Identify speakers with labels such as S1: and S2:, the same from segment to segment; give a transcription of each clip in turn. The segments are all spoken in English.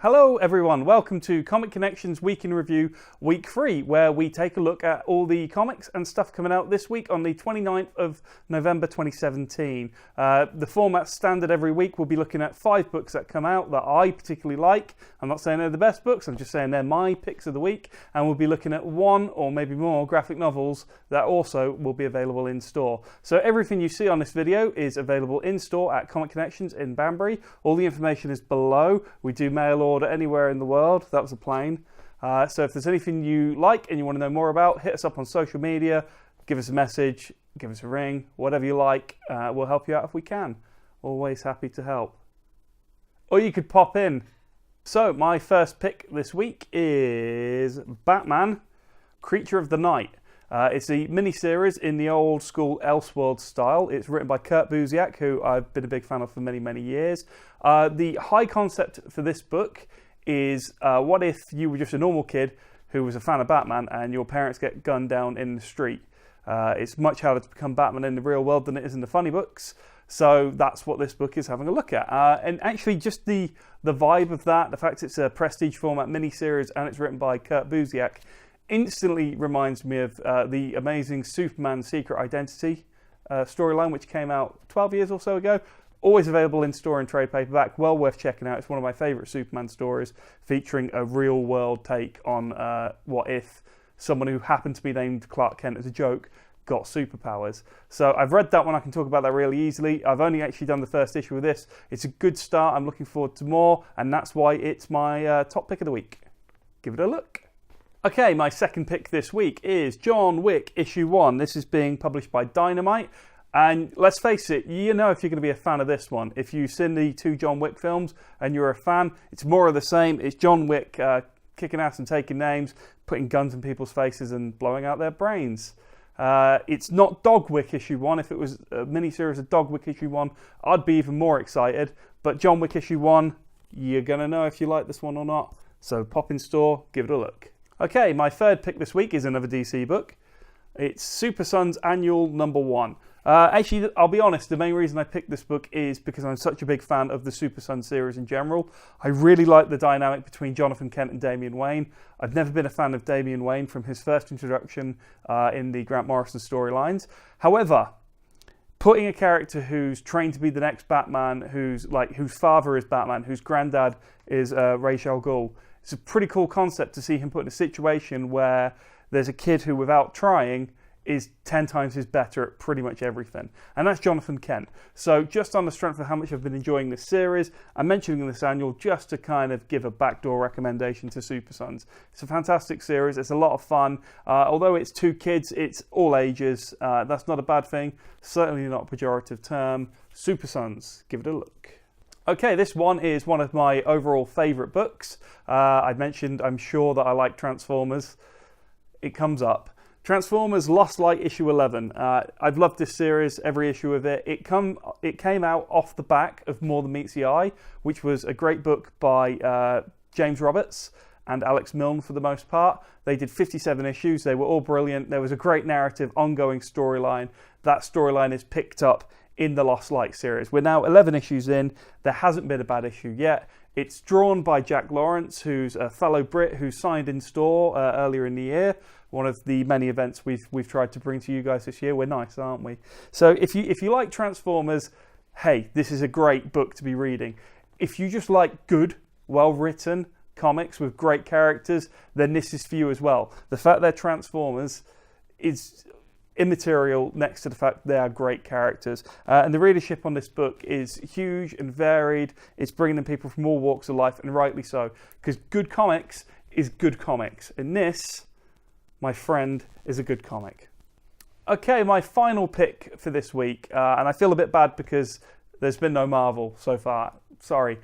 S1: Hello everyone, welcome to Comic Connections Week in Review, Week 3, where we take a look at all the comics and stuff coming out this week on the 29th of November 2017. The format's standard every week. We'll be looking at 5 books that come out that I particularly like. I'm not saying they're the best books, I'm just saying they're my picks of the week. And we'll be looking at 1 or maybe more graphic novels that also will be available in store. So everything you see on this video is available in store at Comic Connections in Banbury. All the information is below. We do mail order anywhere in the world. That was a plane. So if there's anything you like and you want to know more about, hit us up on social media, give us a message, give us a ring, whatever you like. We'll help you out if we can. Always happy to help. Or you could pop in. So my first pick this week is Batman, Creature of the Night. It's a mini-series in the old school Elseworld style. It's written by Kurt Busiek, who I've been a big fan of for many, many years. The high concept for this book is what if you were just a normal kid who was a fan of Batman and your parents get gunned down in the street? It's much harder to become Batman in the real world than it is in the funny books. So that's what this book is having a look at. And actually just the vibe of that, the fact it's a prestige format mini-series and it's written by Kurt Busiek, instantly reminds me of the amazing Superman Secret Identity storyline, which came out 12 years or so ago. Always available in store and trade paperback. Well worth checking out. It's one of my favourite Superman stories, featuring a real-world take on what if someone who happened to be named Clark Kent as a joke got superpowers. So I've read that one. I can talk about that really easily. I've only actually done the first issue of this. It's a good start. I'm looking forward to more, and that's why it's my top pick of the week. Give it a look. Okay, my second pick this week is John Wick issue 1. This is being published by Dynamite. And let's face it, you know if you're going to be a fan of this one. If you've seen the 2 John Wick films and you're a fan, it's more of the same. It's John Wick kicking ass and taking names, putting guns in people's faces and blowing out their brains. It's not Dog Wick issue 1. If it was a mini-series of Dog Wick issue 1, I'd be even more excited. But John Wick issue 1, you're going to know if you like this one or not. So pop in store, give it a look. Okay, my third pick this week is another DC book. It's Super Sons Annual number 1. Actually, I'll be honest, the main reason I picked this book is because I'm such a big fan of the Super Sons series in general. I really like the dynamic between Jonathan Kent and Damian Wayne. I've never been a fan of Damian Wayne from his first introduction in the Grant Morrison storylines. However, putting a character who's trained to be the next Batman, whose father is Batman, whose granddad is Ra's al Ghul, it's a pretty cool concept to see him put in a situation where there's a kid who, without trying, is 10 times his better at pretty much everything. And that's Jonathan Kent. So just on the strength of how much I've been enjoying this series, I'm mentioning this annual just to kind of give a backdoor recommendation to Super Sons. It's a fantastic series. It's a lot of fun. Although it's 2 kids, it's all ages. That's not a bad thing. Certainly not a pejorative term. Super Sons, give it a look. Okay, this one is one of my overall favourite books. I mentioned, I'm sure, that I like Transformers. It comes up. Transformers Lost Light issue 11. I've loved this series, every issue of it. It came out off the back of More Than Meets the Eye, which was a great book by James Roberts and Alex Milne for the most part. They did 57 issues. They were all brilliant. There was a great narrative, ongoing storyline. That storyline is picked up in the Lost Light series. We're now 11 issues in. There hasn't been a bad issue yet. It's drawn by Jack Lawrence, who's a fellow Brit who signed in store earlier in the year. One of the many events we've tried to bring to you guys this year. We're nice, aren't we? So if you like Transformers, hey, this is a great book to be reading. If you just like good, well-written comics with great characters, then this is for you as well. The fact they're Transformers is immaterial next to the fact they are great characters. And the readership on this book is huge and varied. It's bringing in people from all walks of life, and rightly so, because good comics is good comics. And this, my friend, is a good comic. Okay, my final pick for this week, and I feel a bit bad because there's been no Marvel so far. Sorry.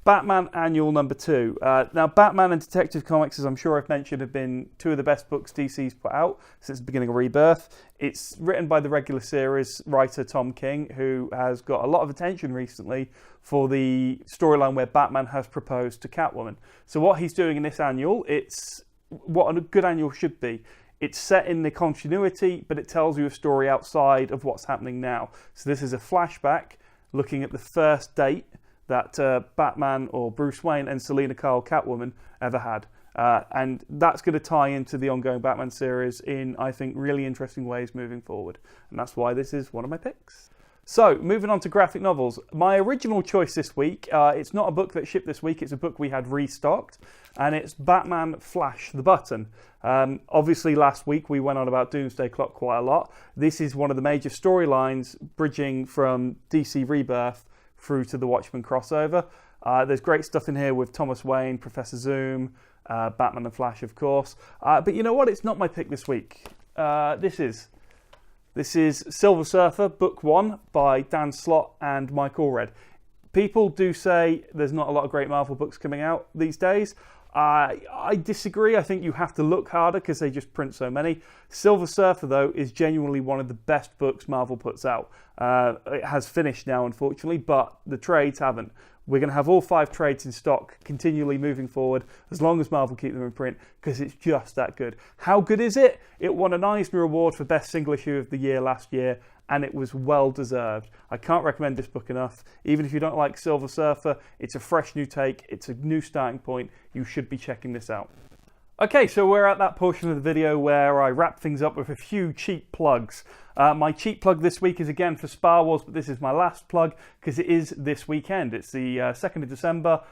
S1: Batman Annual number 2. Now, Batman and Detective Comics, as I'm sure I've mentioned, have been 2 of the best books DC's put out since the beginning of Rebirth. It's written by the regular series writer Tom King, who has got a lot of attention recently for the storyline where Batman has proposed to Catwoman. So what he's doing in this annual, it's what a good annual should be. It's set in the continuity, but it tells you a story outside of what's happening now. So this is a flashback looking at the first date that Batman or Bruce Wayne and Selina Kyle Catwoman ever had. And that's going to tie into the ongoing Batman series in, I think, really interesting ways moving forward. And that's why this is one of my picks. So, moving on to graphic novels. My original choice this week, it's not a book that shipped this week, it's a book we had restocked, and it's Batman Flash the Button. Obviously, last week we went on about Doomsday Clock quite a lot. This is one of the major storylines bridging from DC Rebirth through to the Watchmen crossover. There's great stuff in here with Thomas Wayne, Professor Zoom, Batman and Flash, of course. But you know what? It's not my pick this week. This is Silver Surfer, Book 1 by Dan Slott and Mike Allred. People do say there's not a lot of great Marvel books coming out these days. I disagree. I think you have to look harder because they just print so many. Silver Surfer, though, is genuinely one of the best books Marvel puts out. It has finished now, unfortunately, but the trades haven't. We're going to have all 5 trades in stock continually moving forward as long as Marvel keep them in print because it's just that good. How good is it? It won an Eisner Award for Best Single Issue of the Year last year, and it was well deserved. I can't recommend this book enough. Even if you don't like Silver Surfer, it's a fresh new take, it's a new starting point. You should be checking this out. Okay, so we're at that portion of the video where I wrap things up with a few cheap plugs. My cheap plug this week is again for Star Wars, but this is my last plug because it is this weekend. It's the 2nd of December,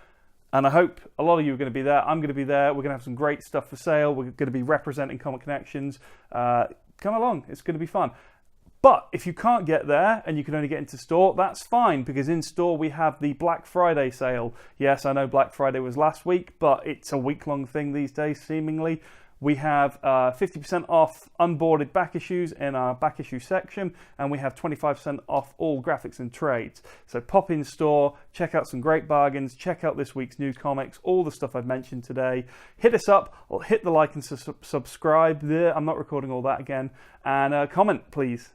S1: and I hope a lot of you are going to be there. I'm going to be there. We're going to have some great stuff for sale. We're going to be representing Comic Connections. Come along, it's going to be fun. But if you can't get there and you can only get into store, that's fine, because in store we have the Black Friday sale. Yes, I know Black Friday was last week, but it's a week-long thing these days, seemingly. We have 50% off unboarded back issues in our back issue section, and we have 25% off all graphics and trades. So pop in store, check out some great bargains, check out this week's new comics, all the stuff I've mentioned today. Hit us up, or hit the like and subscribe. I'm not recording all that again. And comment, please.